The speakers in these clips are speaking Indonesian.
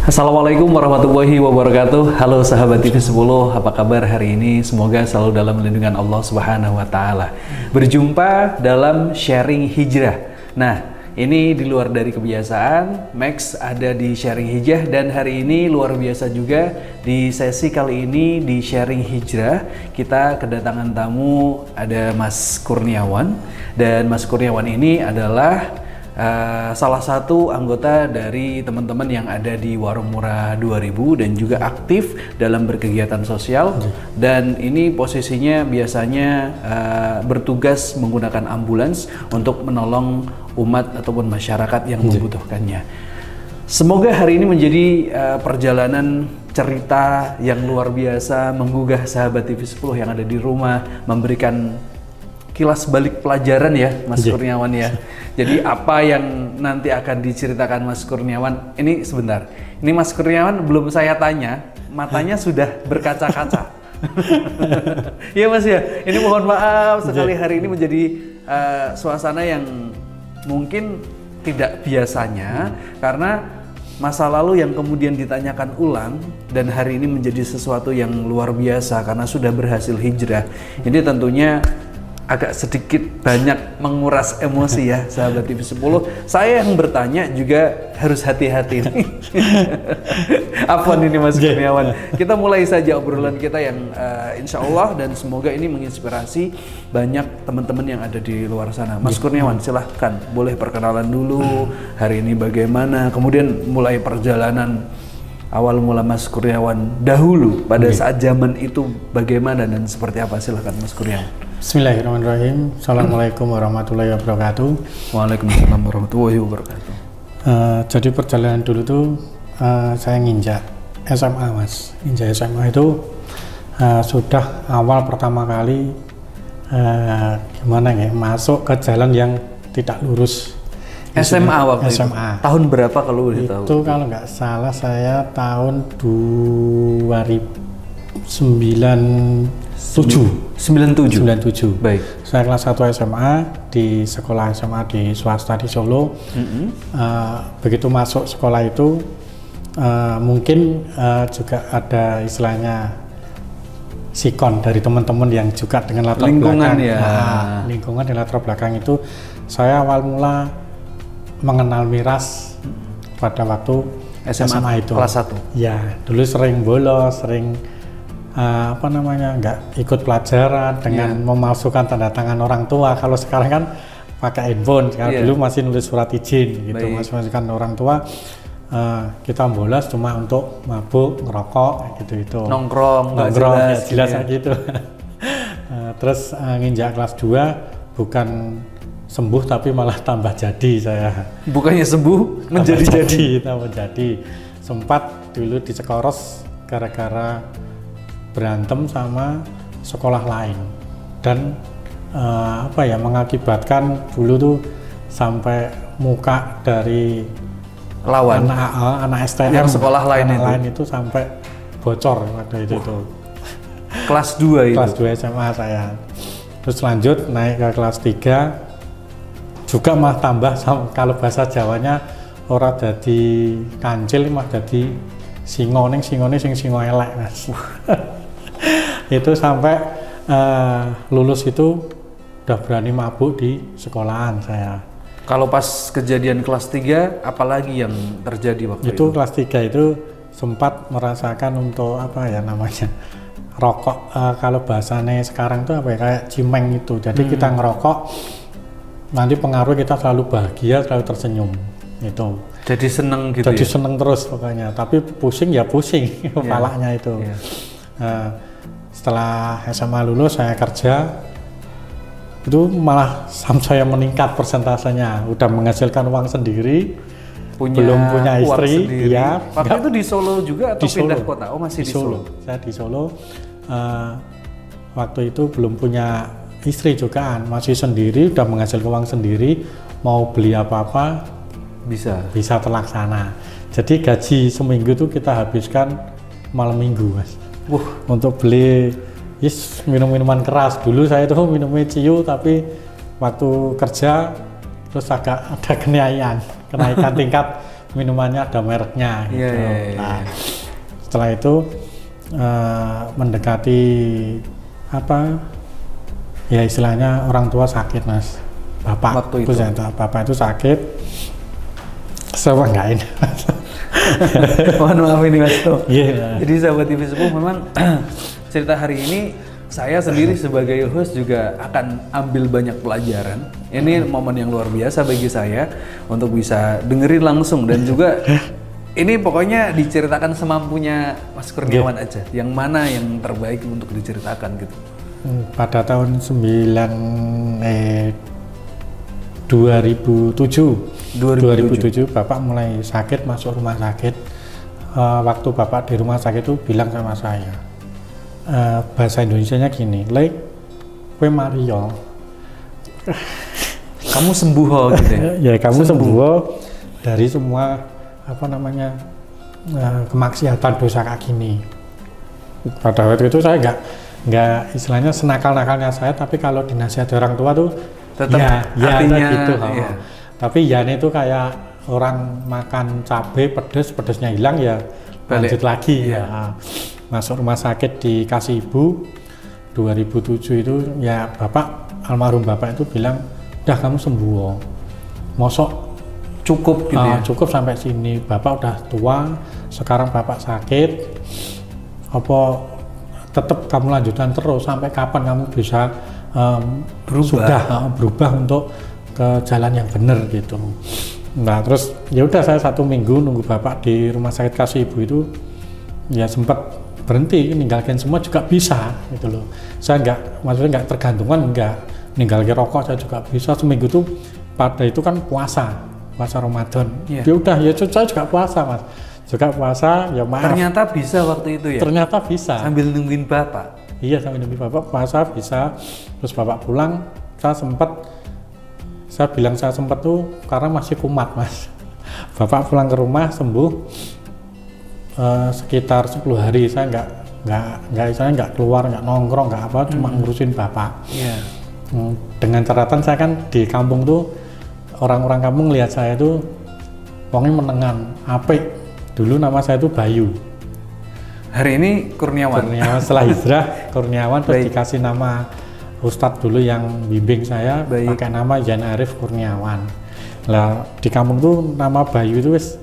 Assalamualaikum warahmatullahi wabarakatuh. Halo sahabat TV10, apa kabar hari ini? Semoga selalu dalam lindungan Allah Subhanahu wa taala. Berjumpa dalam sharing hijrah. Nah, ini di luar dari kebiasaan, Max ada di sharing hijrah dan hari ini luar biasa juga di sesi kali ini di sharing hijrah kita kedatangan tamu, ada Mas Kurniawan, dan Mas Kurniawan ini adalah salah satu anggota dari teman-teman yang ada di Warung Murah 2000 dan juga aktif dalam berkegiatan sosial. Dan ini posisinya biasanya bertugas menggunakan ambulans untuk menolong umat ataupun masyarakat yang membutuhkannya. Semoga hari ini menjadi perjalanan cerita yang luar biasa, menggugah sahabat TV10 yang ada di rumah, memberikan kilas balik pelajaran ya Mas Kurniawan ya. Jadi apa yang nanti akan diceritakan Mas Kurniawan, ini sebentar. Ini Mas Kurniawan belum saya tanya, matanya sudah berkaca-kaca. Iya Mas ya, ini mohon maaf sekali hari ini menjadi suasana yang mungkin tidak biasanya karena masa lalu yang kemudian ditanyakan ulang dan hari ini menjadi sesuatu yang luar biasa karena sudah berhasil hijrah. Ini tentunya agak sedikit banyak menguras emosi ya sahabat TV10. Saya yang bertanya juga harus hati-hati nih. Afwan ini Mas Kurniawan. Kita mulai saja obrolan kita yang insya Allah dan semoga ini menginspirasi banyak teman-teman yang ada di luar sana. Mas Kurniawan silahkan, boleh perkenalan dulu, hari ini bagaimana, kemudian mulai perjalanan awal mula Mas Kurniawan dahulu pada saat zaman itu bagaimana dan seperti apa, silahkan Mas Kurniawan. Bismillahirrahmanirrahim. Assalamualaikum warahmatullahi wabarakatuh. Waalaikumsalam warahmatullahi wabarakatuh. Jadi perjalanan dulu tuh saya nginjak SMA Mas. Nginjak SMA itu sudah awal pertama kali gimana ya, masuk ke jalan yang tidak lurus. SMA waktu SMA. itu? Tahun berapa kalau boleh tahu? Itu kalau nggak salah saya tahun 97. Baik. Saya kelas 1 SMA di sekolah SMA di swasta di Solo. Begitu masuk sekolah itu mungkin juga ada istilahnya sikon dari teman-teman yang juga dengan latar lingkungan belakang. ya. Lingkungan dan latar belakang itu saya awal mula mengenal miras pada waktu SMA itu. Kelas 1. Ya, dulu sering bolos, sering nggak ikut pelajaran dengan memalsukan tanda tangan orang tua. Kalau sekarang kan pakai handphone, dulu masih nulis surat izin gitu, masih memalsukan orang tua. Kita bolos cuma untuk mabuk, ngerokok gitu. Nongkrong jelas gitu. Terus nginjak kelas 2 bukan sembuh tapi malah tambah jadi saya. Bukannya sembuh menjadi tambah jadi. Sempat dulu dicekoros gara-gara berantem sama sekolah lain dan mengakibatkan dulu tuh sampai muka dari lawan anak STM yang sekolah lain itu sampai bocor waktu itu tuh. Kelas 2 itu. Kelas 2 SMA saya. Terus lanjut naik ke kelas 3 juga mah tambah kalau bahasa Jawanya ora dadi kancil mah dadi singone sing elek Mas. Itu sampai lulus itu udah berani mabuk di sekolahan saya. Kalau pas kejadian kelas 3 apalagi yang terjadi waktu itu? Kelas 3 itu sempat merasakan untuk rokok, kalau bahasanya sekarang tuh kayak cimeng itu. Jadi kita ngerokok nanti pengaruh kita selalu bahagia, selalu tersenyum itu. Jadi seneng gitu. Jadi seneng terus pokoknya. Tapi pusing kepalanya itu. Setelah SMA lulus saya kerja, itu malah saya meningkat persentasenya. Udah menghasilkan uang sendiri, belum punya istri. Ya. Waktu itu di Solo juga atau pindah kota? Oh masih di Solo. Saya di Solo. Waktu itu belum punya istri juga, masih sendiri, udah menghasilkan uang sendiri, mau beli apa-apa bisa terlaksana. Jadi gaji seminggu tuh kita habiskan malam minggu Mas. Untuk beli minum-minuman keras. Dulu saya tuh minumnya ciu, tapi waktu kerja terus agak ada kenaikan tingkat minumannya ada mereknya gitu. Nah, setelah itu mendekati apa ya istilahnya orang tua sakit Mas, bapak waktu itu. Bapak itu sakit, saya banggain. Mohon maaf ini Mas. Yeah. Jadi sahabat TV Sepuh, memang cerita hari ini saya sendiri sebagai host juga akan ambil banyak pelajaran. Ini momen yang luar biasa bagi saya untuk bisa dengerin langsung, dan juga ini pokoknya diceritakan semampunya Mas Kurniawan aja. Yang mana yang terbaik untuk diceritakan gitu. Pada tahun 2007 Bapak mulai sakit, masuk rumah sakit. Waktu Bapak di rumah sakit itu bilang sama saya, bahasa Indonesianya gini, "Lek, kowe Mario." Kamu sembuh gitu ya? Ya, kamu sembuh dari semua apa namanya kemaksiatan dosa kayak gini. Pada waktu itu saya nggak istilahnya senakal-nakalnya saya, tapi kalau dinasihati orang tua tuh tetap ya artinya, gitu. iya. Tapi ya itu kayak orang makan cabai pedesnya hilang ya lanjut lagi ya. Masuk rumah sakit dikasih ibu 2007 itu ya almarhum bapak itu bilang, udah kamu sembuh, mosok cukup gitu ya? Cukup sampai sini, bapak udah tua, sekarang bapak sakit, apa tetap kamu lanjutkan terus sampai kapan kamu bisa berubah untuk ke jalan yang benar gitu. Nah terus ya udah saya 1 minggu nunggu bapak di rumah sakit kasih ibu itu ya sempat berhenti, ninggalkan semua juga bisa gitu loh. Saya maksudnya nggak tergantungan, ninggalkan rokok saya juga bisa. Seminggu tuh pada itu kan puasa Ramadan. Ya udah ya saya juga puasa Mas, juga puasa ya maaf. Ternyata bisa waktu itu ya? Ternyata bisa. Sambil nungguin bapak? Iya, sambil nungguin bapak puasa bisa. Terus bapak pulang, saya bilang saya sempat tuh karena masih kumat Mas. Bapak pulang ke rumah sembuh. Sekitar 10 hari saya nggak keluar, nggak nongkrong, nggak apa, cuma ngurusin bapak. Dengan catatan saya kan di kampung tuh orang-orang kampung lihat saya tuh pokoknya menengan, apik. Dulu nama saya tuh Bayu. Hari ini Kurniawan. Setelah hijrah Kurniawan, terus dikasih nama Ustadz dulu yang bimbing saya pakai nama Jan Arif Kurniawan. Lah di kampung tuh nama Bayu itu wis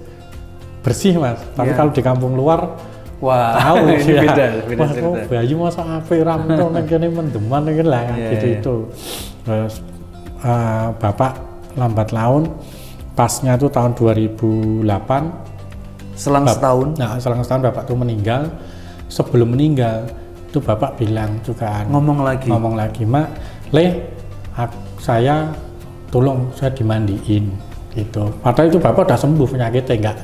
bersih Mas, tapi kalau di kampung luar tahu ini ya. beda cerita. Bayu masa apik ramto nang kene mendeman iki lah gitu. Terus bapak lambat laun, pasnya tuh tahun 2008. Selang setahun? Nah, selang setahun bapak tuh meninggal. Sebelum meninggal itu bapak bilang juga ngomong lagi, "Mak, saya tolong saya dimandiin." Gitu. Padahal itu bapak udah sembuh penyakitnya,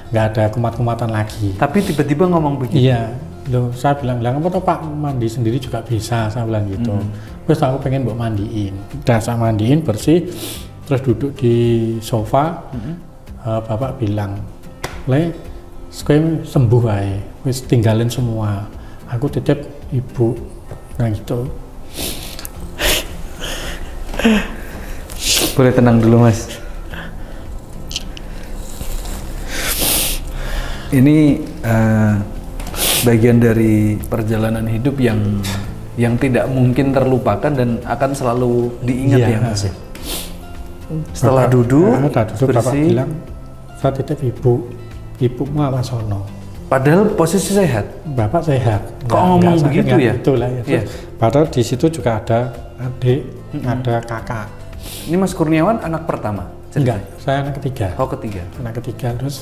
nggak ada kumat-kumatan lagi. Tapi tiba-tiba ngomong begitu. Iya, loh saya bilang apa tuh Pak, mandi sendiri juga bisa, saya bilang gitu. Terus aku pengen buat mandiin, udah saya mandiin bersih, terus duduk di sofa. Bapak bilang, sekarang sembuh aja, wis tinggalin semua, aku titip ibu, nah gitu. Boleh tenang dulu Mas. Ini bagian dari perjalanan hidup yang tidak mungkin terlupakan dan akan selalu diingat ya Mas. Setelah duduk bersih, bapak bilang, saya titip ibu mah sono. Padahal posisi sehat. Bapak sehat. Kok ngomong begitu ya? Itulah ya. Padahal di situ juga ada adik, ada kakak. Ini Mas Kurniawan anak pertama? Enggak, saya anak ketiga. Oh ketiga. Anak ketiga, terus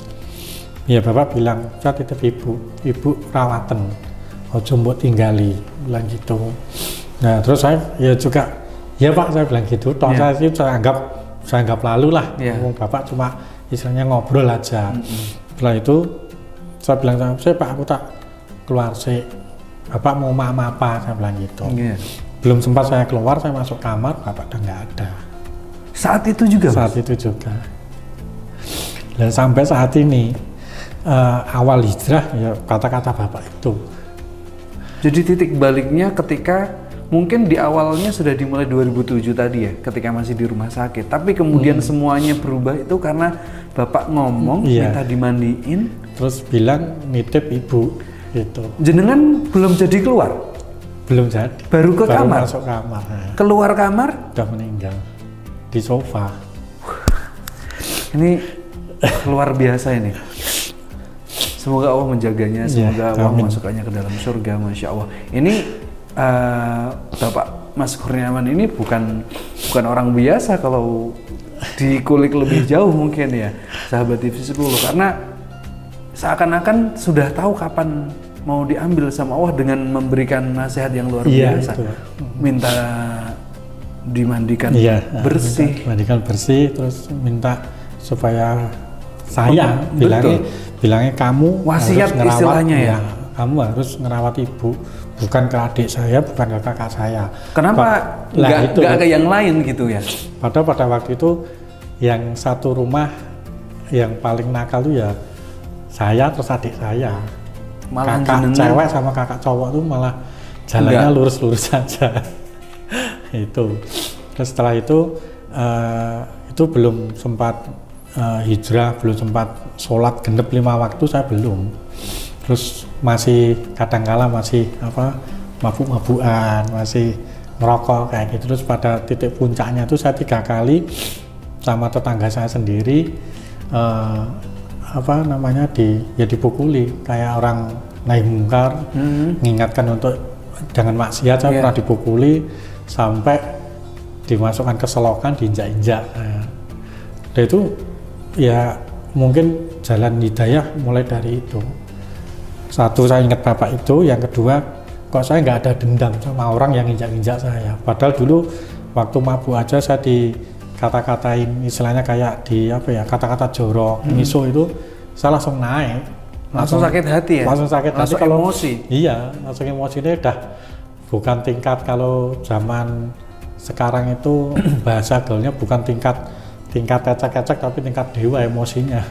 ya bapak bilang, saya titip ibu rawatan, ojo mbok tinggali, bilang gitu. Nah terus saya ya juga, ya Pak saya bilang gitu, toh saya sih saya anggap lalu lah. Bapak cuma istilahnya ngobrol aja. Setelah itu saya bilang, saya Pak aku tak keluar sih, bapak mau apa, saya bilang gitu. Belum sempat saya keluar, saya masuk kamar, bapak udah nggak ada. Saat itu juga? Saat itu juga. Dan sampai saat ini, awal hijrah ya kata-kata bapak itu. Jadi titik baliknya ketika mungkin di awalnya sudah dimulai 2007 tadi ya, ketika masih di rumah sakit. Tapi kemudian semuanya berubah itu karena Bapak ngomong minta dimandiin. Terus bilang nitip ibu gitu. Jenengan belum jadi keluar? Belum jadi. Baru ke kamar? Masuk kamar. Keluar kamar? Udah meninggal di sofa. Ini luar biasa ini. Semoga Allah menjaganya, semoga Allah masukkannya ke dalam surga, Masya Allah. Ini Bapak Mas Kurniawan ini bukan orang biasa kalau dikulik lebih jauh mungkin ya, sahabat TV10, karena seakan-akan sudah tahu kapan mau diambil sama Allah dengan memberikan nasihat yang luar biasa. Itu. Minta dimandikan bersih. Dimandikan bersih, terus minta supaya saya bilangnya kamu wasiat harus ngerawat, istilahnya ya. Kamu harus ngerawat ibu, bukan ke adik saya, bukan ke kakak saya. Kenapa nggak ke yang lain gitu ya? Padahal pada waktu itu yang satu rumah yang paling nakal tuh ya saya terus adik saya. Malah kakak cewek sama kakak cowok tuh malah jalannya lurus-lurus saja. Itu. Terus setelah itu belum sempat hijrah, belum sempat sholat genep 5 waktu, saya belum. Terus masih kadangkala masih mabuk-mabukan, masih merokok kayak gitu. Terus pada titik puncaknya tuh saya 3 kali sama tetangga saya sendiri dipukuli kayak orang naik mungkar, mengingatkan untuk jangan maksiat. Saya pernah dipukuli sampai dimasukkan ke selokan, diinjak-injak. Dan itu ya mungkin jalan hidayah mulai dari itu. Satu, saya ingat bapak itu. Yang kedua, kok saya nggak ada dendam sama orang yang injak-injak saya. Padahal dulu waktu mabuk aja saya dikata-katain, istilahnya kayak kata-kata jorok, miso itu saya langsung naik. Langsung sakit hati ya? Langsung sakit hati, kalau emosi? Iya, langsung emosi. Ini udah bukan tingkat kalau zaman sekarang itu bahasa gaulnya bukan tingkat ecek-ecek, tapi tingkat dewa emosinya.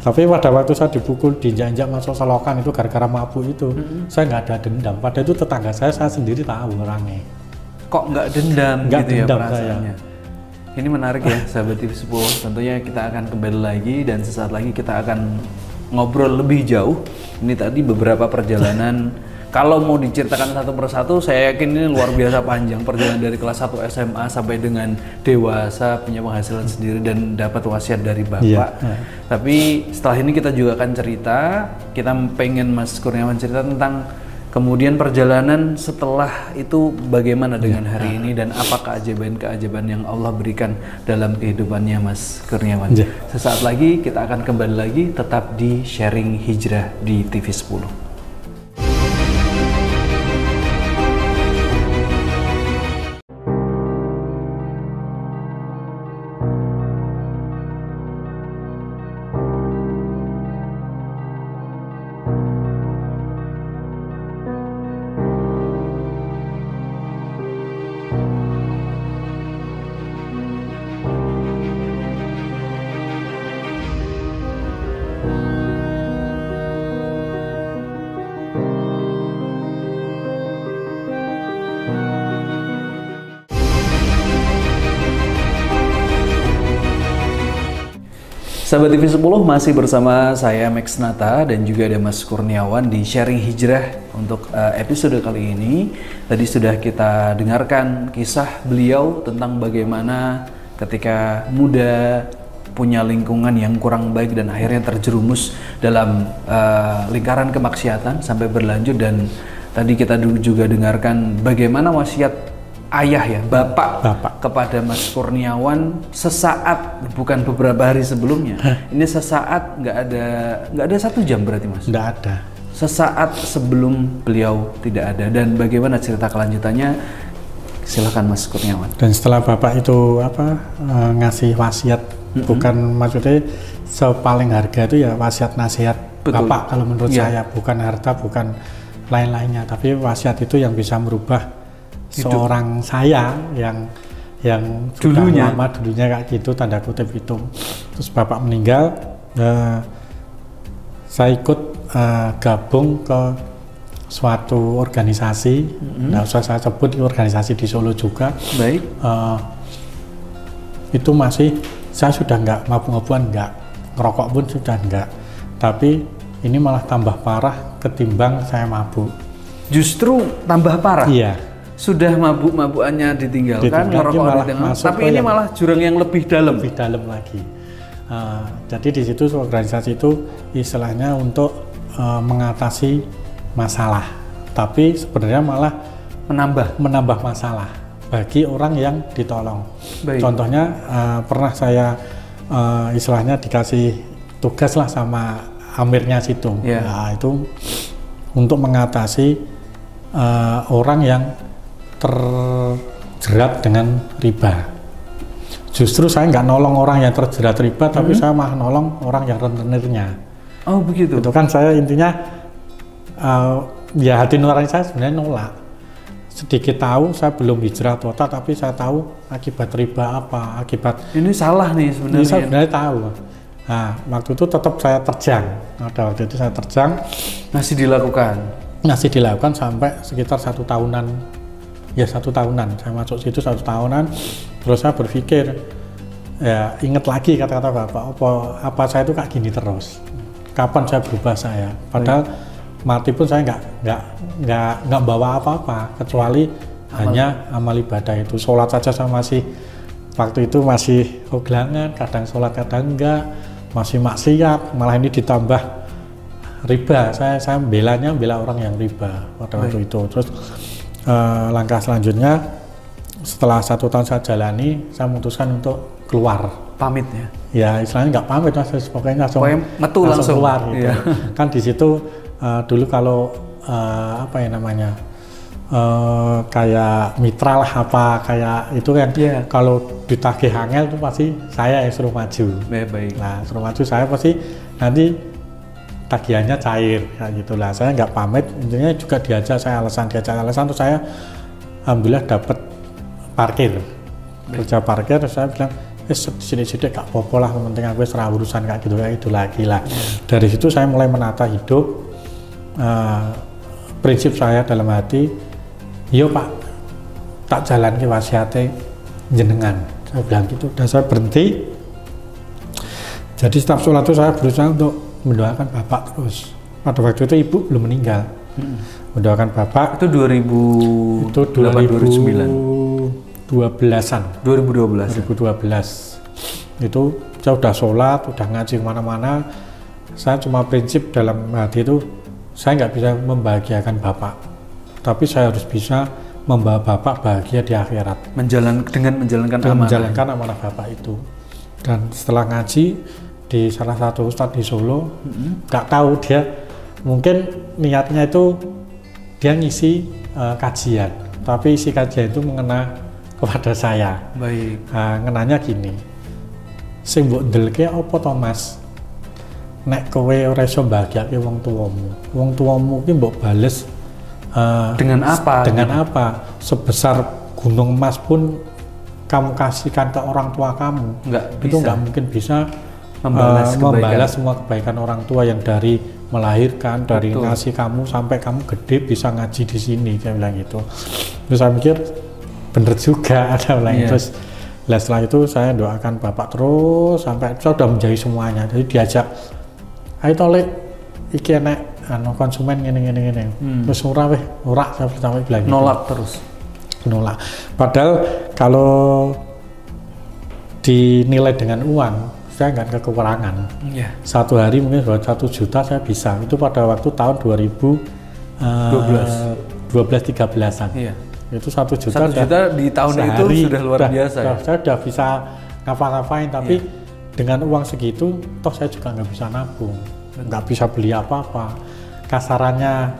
Tapi pada waktu saya dipukul, diinjak-injak masuk selokan itu gara-gara mabuk itu, saya nggak ada dendam. Padahal itu tetangga saya sendiri tahu orangnya. Kok nggak dendam gitu dendam ya perasaannya? Ini menarik ya sahabat TV10. Tentunya kita akan kembali lagi dan sesaat lagi kita akan ngobrol lebih jauh. Ini tadi beberapa perjalanan. Kalau mau diceritakan satu persatu, saya yakin ini luar biasa panjang. Perjalanan dari kelas 1 SMA sampai dengan dewasa, punya penghasilan sendiri dan dapat wasiat dari Bapak. Tapi setelah ini kita juga akan cerita, kita pengen Mas Kurniawan cerita tentang kemudian perjalanan setelah itu bagaimana dengan hari ini dan apa keajaiban-keajaiban yang Allah berikan dalam kehidupannya Mas Kurniawan. Sesaat lagi kita akan kembali lagi tetap di Sharing Hijrah di TV10. Sahabat TV10 masih bersama saya Max Nata dan juga ada Mas Kurniawan di Sharing Hijrah untuk episode kali ini. Tadi sudah kita dengarkan kisah beliau tentang bagaimana ketika muda punya lingkungan yang kurang baik dan akhirnya terjerumus dalam lingkaran kemaksiatan sampai berlanjut, dan tadi kita juga dengarkan bagaimana wasiat ayah ya, bapak kepada Mas Kurniawan sesaat, bukan beberapa hari sebelumnya. Ini sesaat, nggak ada 1 jam berarti Mas? Nggak ada. Sesaat sebelum beliau tidak ada. Dan bagaimana cerita kelanjutannya? Silakan Mas Kurniawan. Dan setelah bapak itu ngasih wasiat, bukan maksudnya sepaling harga itu ya wasiat nasihat. Betul. Bapak kalau menurut saya, bukan harta, bukan lain-lainnya, tapi wasiat itu yang bisa merubah seorang saya yang dulunya kayak gitu, tanda kutip itu. Terus bapak meninggal, saya ikut gabung ke suatu organisasi, nggak usah saya sebut organisasi di Solo juga. Baik. Itu masih saya sudah nggak mabuk-mabukan, nggak ngerokok pun sudah nggak. Tapi ini malah tambah parah ketimbang saya mabuk. Justru tambah parah. Iya. Sudah mabuk-mabukannya ditinggalkan, ngerokok ditinggalkan, tapi ini malah jurang yang lebih dalam. Lebih dalam lagi. Jadi di situ organisasi itu istilahnya untuk mengatasi masalah, tapi sebenarnya malah menambah masalah bagi orang yang ditolong. Baik. Contohnya pernah saya istilahnya dikasih tugas lah sama amirnya situ. Yeah. Nah, itu untuk mengatasi orang yang terjerat dengan riba. Justru saya nggak nolong orang yang terjerat riba, tapi saya malah nolong orang yang rentenirnya. Oh begitu. Itu kan saya intinya ya hati nurani saya sebenarnya nolak. Sedikit tahu, saya belum hijrah total, tapi saya tahu akibat riba apa, akibat ini salah nih sebenarnya. Ini saya sebenarnya tahu. Nah, waktu itu tetap saya terjang. Waktu itu saya terjang. Masih dilakukan sampai sekitar 1 tahunan. Ya 1 tahunan. Saya masuk situ 1 tahunan. Terus saya berpikir, ya ingat lagi kata-kata Bapak, apa saya itu kayak gini terus. Kapan saya berubah saya? Padahal mati pun saya nggak bawa apa-apa kecuali hanya amal ibadah itu. Sholat saja saya masih waktu itu masih oglangan, kadang sholat kadang enggak, masih maksiat, malah ini ditambah riba. Saya bela orang yang riba pada waktu itu. Terus langkah selanjutnya setelah 1 tahun saya jalani, saya memutuskan untuk keluar. Pamit ya? Ya istilahnya nggak pamit, pokoknya langsung keluar gitu. Iya. Kan di situ dulu kalau kayak mitra lah kayak itu kan, kalau ditagih angel itu pasti saya yang suruh maju. Baik. Nah suruh maju saya pasti nanti tagihannya cair kayak gitulah. Saya nggak pamit, intinya juga diajak alasan terus saya alhamdulillah dapat parkir, kerja parkir. Terus saya bilang sini gak apa-apa lah, penting aku serah urusan kayak gitu lagi lah. Dari situ saya mulai menata hidup. Prinsip saya dalam hati, yo Pak, tak jalan ke wasiate jenengan, saya bilang gitu. Dan saya berhenti. Jadi setiap sholat itu saya berusaha untuk mendoakan Bapak terus. Pada waktu itu Ibu belum meninggal. Mendoakan Bapak. Itu 2009. 2012-an. 2012. Itu saya udah sholat, udah ngaji kemana-mana. Saya cuma prinsip dalam hati itu, saya nggak bisa membahagiakan Bapak, tapi saya harus bisa membawa Bapak bahagia di akhirat. Menjalankan amanah Bapak itu. Dan setelah ngaji di salah satu ustadz di Solo, nggak tahu dia mungkin niatnya itu dia ngisi kajian, tapi isi kajian itu mengena kepada saya. Baik. Ngenanya gini, sing mbok ndelke apa to Mas? Nek kowe ora iso mbahagiake wong tuamu ki mbok bales dengan apa? Sebesar gunung emas pun kamu kasihkan ke orang tua kamu, itu nggak mungkin bisa membalas semua kebaikan orang tua yang dari melahirkan, dari ngasih kamu sampai kamu gede bisa ngaji di sini, saya bilang gitu. Terus saya mikir bener juga, ada bilang terus. Setelah itu saya doakan Bapak terus sampai saya udah menjadi semuanya. Jadi diajak, ayo tolek iki enek konsumen ngene. Terus ora saya bilang gitu. Nolak. Padahal kalau dinilai dengan uang, saya nggak kekurangan. Satu hari mungkin buat 1 juta saya bisa. Itu pada waktu tahun 2012-13an. Itu 1 juta di tahun sehari, itu sudah luar biasa. Saya udah bisa ngapa-ngapain, tapi dengan uang segitu, toh saya juga nggak bisa nabung, nggak bisa beli apa-apa. Kasarannya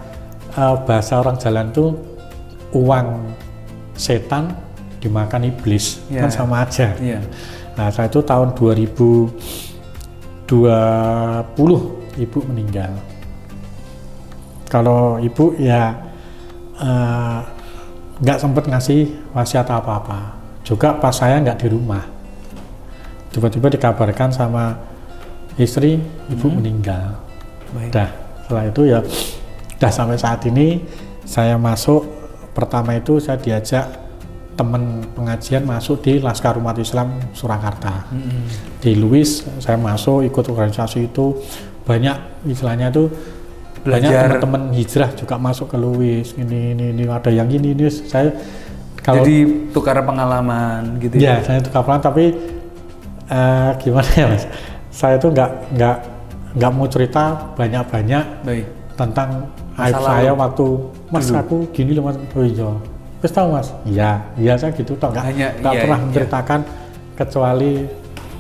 bahasa orang jalan tuh uang setan dimakan iblis, kan sama aja. Nah, saya itu tahun 2020 Ibu meninggal. Kalau Ibu ya nggak sempat ngasih wasiat apa-apa. Juga pas saya nggak di rumah, tiba-tiba dikabarkan sama istri Ibu meninggal. Dah, setelah itu ya Nah sampai saat ini saya masuk, pertama itu saya diajak teman pengajian masuk di Laskar Umat Islam Surakarta. Di Luis saya masuk ikut organisasi itu, banyak istilahnya itu banyak teman-teman hijrah juga masuk ke Luis. Ini ada yang ini saya kalau jadi tukar pengalaman gitu ya. Saya tukar pengalaman, tapi gimana ya Mas? Saya itu nggak mau cerita banyak-banyak tentang aib saya waktu Mas dulu. Aku gini loh Mas. Oh iya. Terus tahu Mas? Iya saya gitu toh, nggak pernah menceritakan kecuali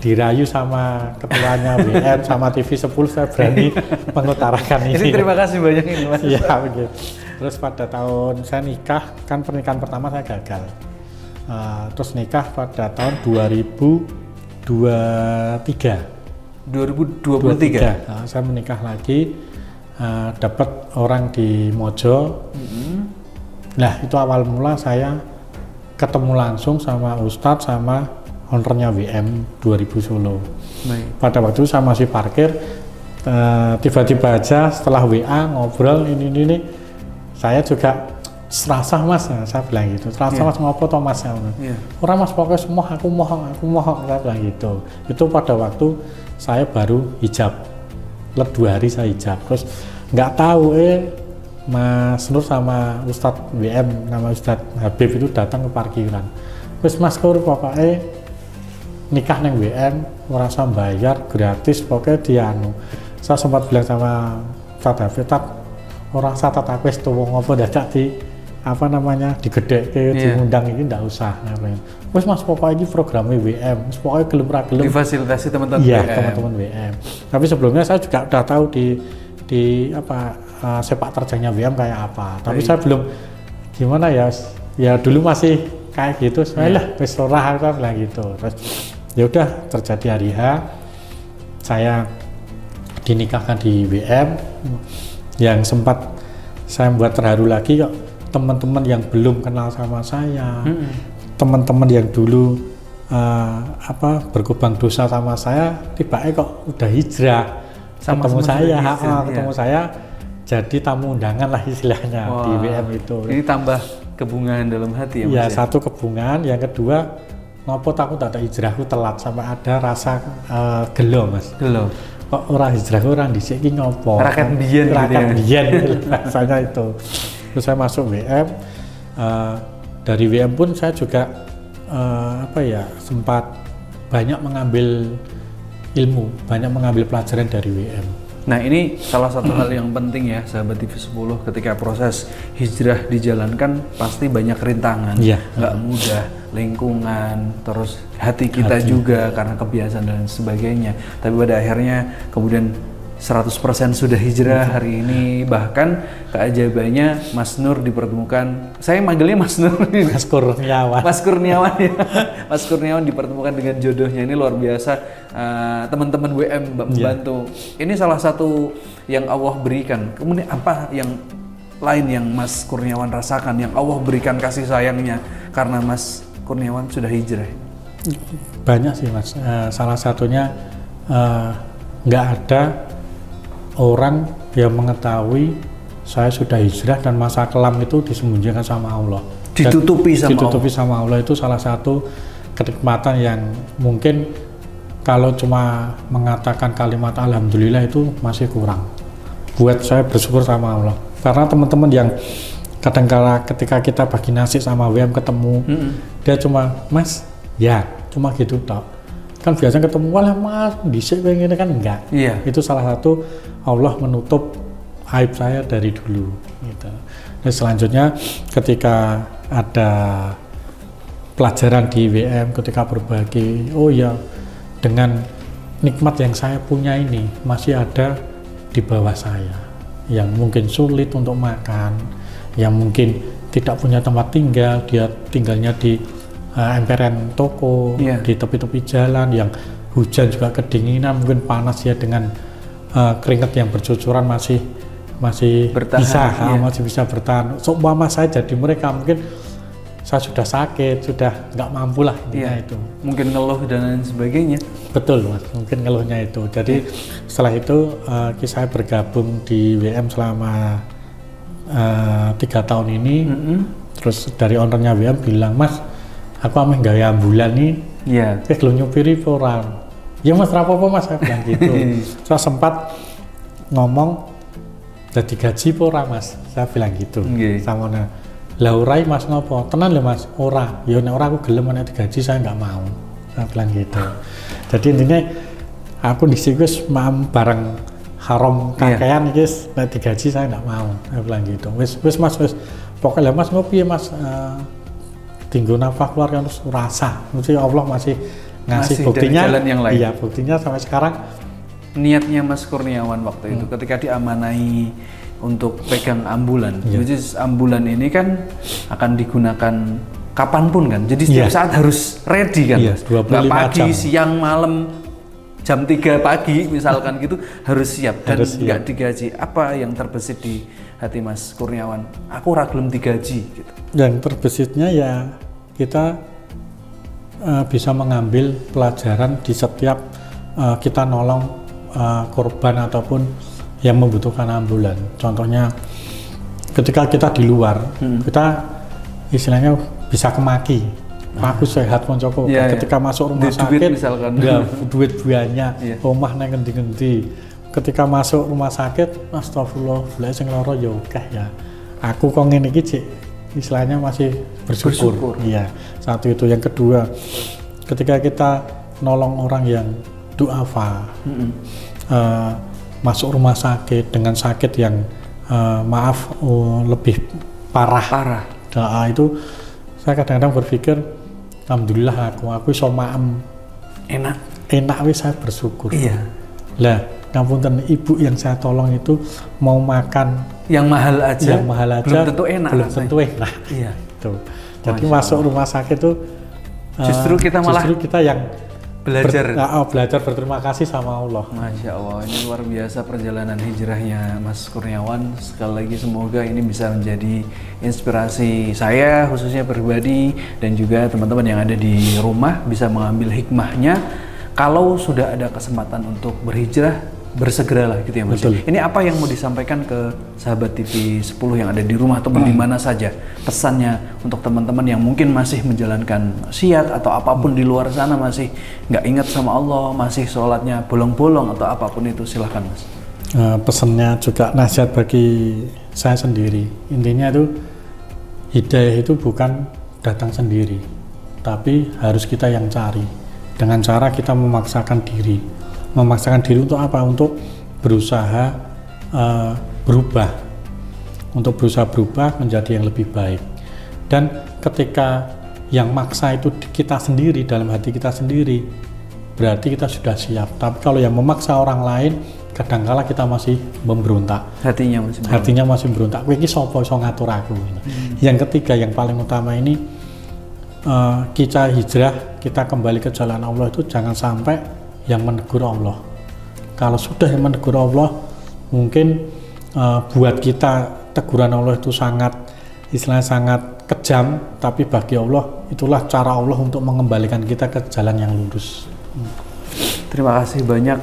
dirayu sama ketuanya WM sama TV10 saya berani mengutarakan ini. Jadi terima kasih banyak ini Mas. Iya begitu. Terus pada tahun saya nikah, kan pernikahan pertama saya gagal. Terus nikah pada tahun 2023. Saya menikah lagi, dapat orang di Mojo. Nah itu awal mula saya ketemu langsung sama Ustadz sama ownernya WM 2000 Solo. Pada waktu itu saya masih parkir, tiba-tiba aja setelah WA ngobrol ini saya juga serasa Mas, saya bilang gitu. Serasa Mas ngopo toh Mas? Orang Mas pokoknya semua aku mohon saya bilang gitu. Itu pada waktu saya baru hijab, 2 hari saya hijab. Terus nggak tahu Mas Nur sama Ustadz WM nama Ustadz Habib itu datang ke parkiran. Terus Mas Nur pokoknya nikah neng WM, merasa bayar gratis pokoknya dianu. Saya sempat bilang sama Ustadz Habib, orang satat aku itu ngopo dadak di apa namanya digedeke diundang ini ndak usah ngapain. Terus Mas pokoknya ini programnya WM, pokoknya gelem difasilitasi teman-teman WM. Teman-teman WM. Tapi sebelumnya saya juga udah tahu di apa sepak terjangnya WM kayak apa. Tapi saya belum gimana ya dulu masih kayak gitu. Lah wis ora aku bilang gitu. Terus ya udah terjadi hari H, saya dinikahkan di WM. Yang sempat saya membuat terharu lagi kok, teman-teman yang belum kenal sama saya, teman-teman yang dulu berkubang dosa sama saya, tiba-tiba kok udah hijrah ketemu saya jadi tamu undangan lah istilahnya. Di WM itu. Jadi tambah kebungaan dalam hati ya Mas? Ya satu kebungaan, yang kedua ngopo aku tak ada hijrahku telat sampai ada rasa gelo Mas. Gelo. Kok orang hijrah orang dhisik iki ngopo? Rakyat biyen rasanya itu. Terus saya masuk WM, dari WM pun saya juga sempat banyak mengambil ilmu, banyak mengambil pelajaran dari WM. Nah ini salah satu hal yang penting ya sahabat TV10, ketika proses hijrah dijalankan pasti banyak rintangan, nggak mudah, lingkungan, terus hati kita juga karena kebiasaan dan sebagainya. Tapi pada akhirnya kemudian 100% sudah hijrah hari ini, bahkan keajaibannya Mas Nur dipertemukan, saya manggilnya Mas Nur, Mas Kurniawan. Mas Kurniawan ya, Mas Kurniawan dipertemukan dengan jodohnya, ini luar biasa. Teman-teman WM membantu. Ini salah satu yang Allah berikan. Kemudian apa yang lain yang Mas Kurniawan rasakan, yang Allah berikan kasih sayangnya karena Mas Kurniawan sudah hijrah? Banyak sih Mas. Salah satunya nggak ada orang yang mengetahui saya sudah hijrah dan masa kelam itu disembunyikan sama Allah. Ditutupi sama Allah itu salah satu kenikmatan yang mungkin kalau cuma mengatakan kalimat alhamdulillah itu masih kurang. Buat saya bersyukur sama Allah. Karena teman-teman yang kadang-kala ketika kita bagi nasi sama WM ketemu, dia cuma Mas, ya cuma gitu tok. Kan biasanya ketemu walah Mas, dhisik pengen kan enggak. Iya. Itu salah satu Allah menutup aib saya dari dulu gitu. Dan selanjutnya ketika ada pelajaran di WM, ketika berbagi, oh ya dengan nikmat yang saya punya ini masih ada di bawah saya yang mungkin sulit untuk makan, yang mungkin tidak punya tempat tinggal, dia tinggalnya di emperan toko, di tepi-tepi jalan, yang hujan juga kedinginan, mungkin panas ya, dengan keringat yang bercucuran masih bertahan, masih bisa bertahan. Seumpama saya jadi mereka, mungkin saya sudah sakit, sudah nggak mampu lah itu. Mungkin ngeluh dan lain sebagainya. Betul Mas, mungkin ngeluhnya itu. Jadi setelah itu saya bergabung di WM selama 3 tahun ini. Terus dari ownernya WM bilang, Mas, aku ameh gawe ambulan nih. Iya. Belum nyupiri orang. Ya Mas, rapopo Mas, saya bilang gitu. Terus sempat ngomong, jadi gaji pora Mas, saya bilang gitu. Sama lah urai Mas ngopo, tenan lho Mas, ora. Ya nek ora aku gelem nek digaji saya nggak mau. Saya bilang gitu. Jadi intinya aku di situ barang haram kakean iki nek digaji saya nggak mau. Saya bilang gitu. Wis Mas, wis pokoknya Mas ngopi ya Mas, tinggal nafkah keluarga harus rasa. Mesti Allah masih ngasih buktinya. Jalan yang lain. Iya, buktinya sampai sekarang. Niatnya Mas Kurniawan waktu itu ketika diamanai untuk pegang ambulan, jadi ambulan ini kan akan digunakan kapanpun kan, jadi setiap saat harus ready kan, nggak pagi, siang, malam, jam 3 pagi misalkan gitu harus siap dan nggak digaji. Apa yang terbesit di hati Mas Kurniawan? Aku ora gelem digaji gitu. Yang terbesitnya ya kita bisa mengambil pelajaran di setiap kita nolong korban ataupun yang membutuhkan ambulan. Contohnya ketika kita di luar, kita istilahnya bisa kemaki. Aku sehat koncoku. Ketika masuk rumah sakit, duit banyak, omah nang ngendi-ngendi. Ketika masuk rumah sakit, astagfirullah, sing lara ya akeh ya. Aku kok ngene iki Cik, istilahnya masih bersyukur. Iya, satu itu. Yang kedua, ketika kita nolong orang yang duafa, masuk rumah sakit dengan sakit yang lebih parah. Nah, itu saya kadang-kadang berpikir, alhamdulillah aku iso maem enak wis, saya bersyukur. Iya. Lah, ngapunten ibu yang saya tolong itu mau makan yang mahal aja belum tentu enak. Iya. Tuh. Jadi masuk rumah sakit itu justru kita yang belajar berterima kasih sama Allah. Masya Allah, ini luar biasa perjalanan hijrahnya Mas Kurniawan. Sekali lagi semoga ini bisa menjadi inspirasi saya khususnya pribadi dan juga teman-teman yang ada di rumah bisa mengambil hikmahnya. Kalau sudah ada kesempatan untuk berhijrah, bersegeralah gitu ya Mas. Betul. Ini apa yang mau disampaikan ke sahabat TV 10 yang ada di rumah ataupun di mana saja, pesannya untuk teman-teman yang mungkin masih menjalankan syiat atau apapun di luar sana, masih nggak ingat sama Allah, masih sholatnya bolong-bolong atau apapun itu, silahkan Mas. Pesannya juga nasihat bagi saya sendiri, intinya itu hidayah itu bukan datang sendiri, tapi harus kita yang cari dengan cara kita memaksakan diri untuk apa? Untuk berusaha berubah menjadi yang lebih baik. Dan ketika yang maksa itu kita sendiri, dalam hati kita sendiri, berarti kita sudah siap. Tapi kalau yang memaksa orang lain, kadangkala kita masih memberontak. Hatinya masih memberontak. Kowe iki sapa iso ngatur aku? Yang ketiga, yang paling utama ini, kita hijrah, kita kembali ke jalan Allah itu jangan sampai yang menegur Allah. Kalau sudah yang menegur Allah, mungkin buat kita teguran Allah itu sangat kejam, tapi bagi Allah itulah cara Allah untuk mengembalikan kita ke jalan yang lurus. Terima kasih banyak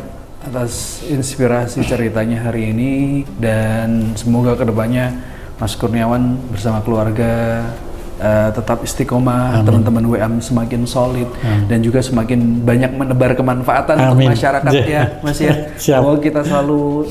atas inspirasi ceritanya hari ini, dan semoga kedepannya Mas Kurniawan bersama keluarga tetap istiqomah, teman-teman WM semakin solid dan juga semakin banyak menebar kemanfaatan untuk masyarakat ya Mas ya. Semoga kita selalu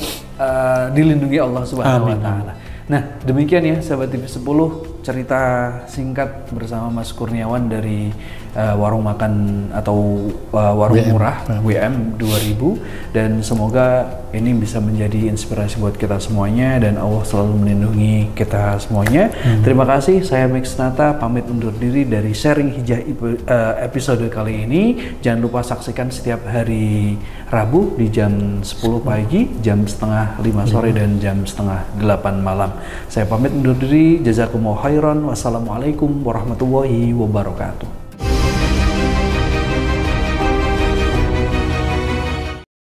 dilindungi Allah Subhanahu wa Ta'ala. Nah, demikian ya sahabat TV 10, cerita singkat bersama Mas Kurniawan dari warung makan atau warung murah WM 2000, dan semoga ini bisa menjadi inspirasi buat kita semuanya dan Allah selalu melindungi kita semuanya. Terima kasih, saya Max Nata pamit undur diri dari sharing hijrah episode kali ini. Jangan lupa saksikan setiap hari Rabu di jam 10 pagi, jam setengah 5 sore dan jam setengah 8 malam. Saya pamit undur diri, jazakumullah khairan, wassalamualaikum warahmatullahi wabarakatuh.